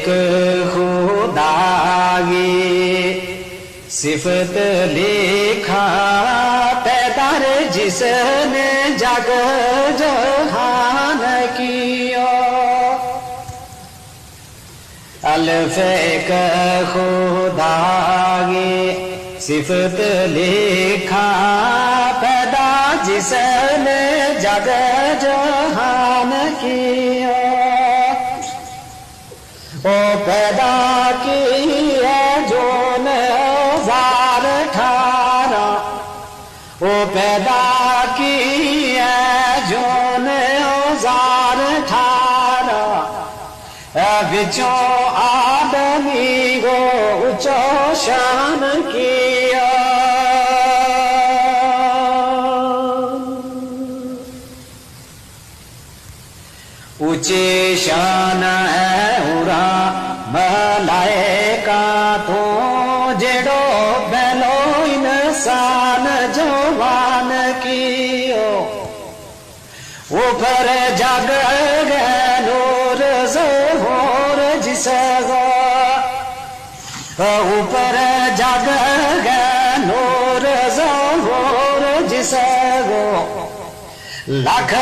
खुदा की सिफत लिखा पैदार जिसने जग जहान किया। अल्फेक खुदा की सिफत लिखा पैदा जिसने जग जहान किया। ओ पैदा की है जो ने औजार ठारा, ओ पैदा की है जो ने औजार ठारा। बिचों आदमी को ऊंचो शान किया। ऊंचे शान है उरा मलाइका तो जेड़ो बेलो इंसान जवान कियो। ऊपर जग नूर ज़ोहर जिसको, ऊपर जग नूर ज़ोहर जिसको। लाख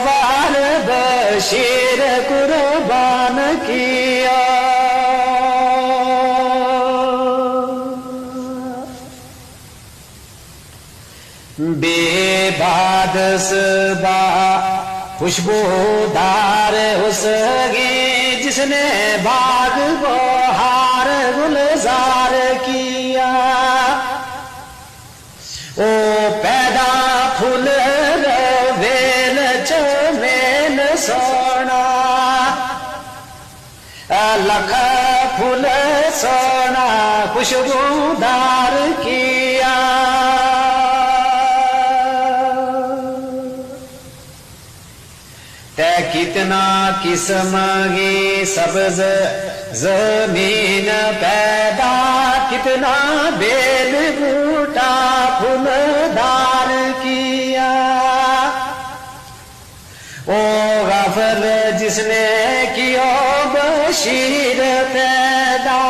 बार बशीर कुर्बान किया। बेबाद सबा खुशबूदार उसकी जिसने बाग बहार गुलजार किया। ओ पैदा फूल वेल चमेल सोना, लख फूल सोना खुशबूदार किया। ते कितना किस्म की सब्ज जमीन पैदा, कितना बेल बूटा फूलदार किया। ओ गाफल जिसने किया बशीर पैदा,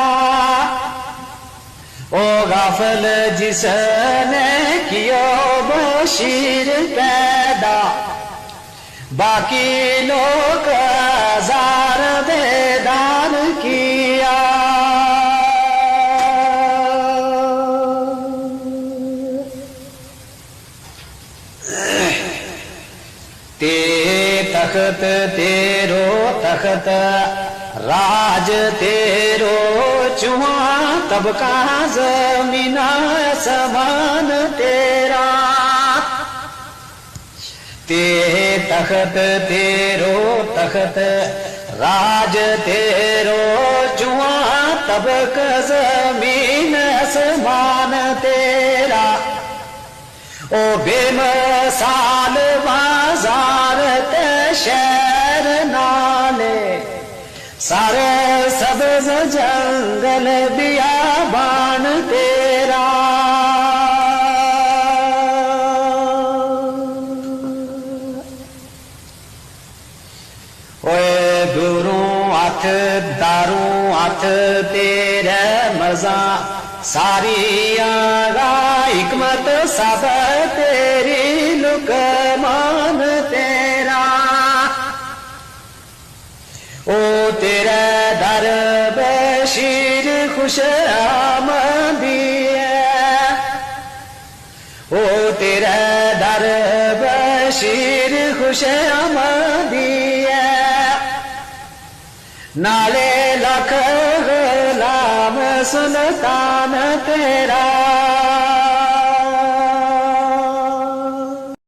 ओ गाफल जिसने किया बशीर पैदा। बाकी लोग हजार बेदान किया। ते तख्त तेरो तख्त राज तेरो चुआ तबका जमीना समान तेरा। ते तख्त तेरो तख्त राज तेरो चुआ तबक जमीन आसमान तेरा। ओ बेमसाल बाजार ते शहर नाले, सारे सब्ज जंगल बियाबान तेरा। दारू हाथ तेरे मजा सारी आगा हिकमत सब तेरी लुकमान तेरा। ओ तेरे दर बशीर खुश आमदी है, ओ तेरे दर बशीर खुश आमदी है। नाले लख गुलाम सुल्तान तेरा।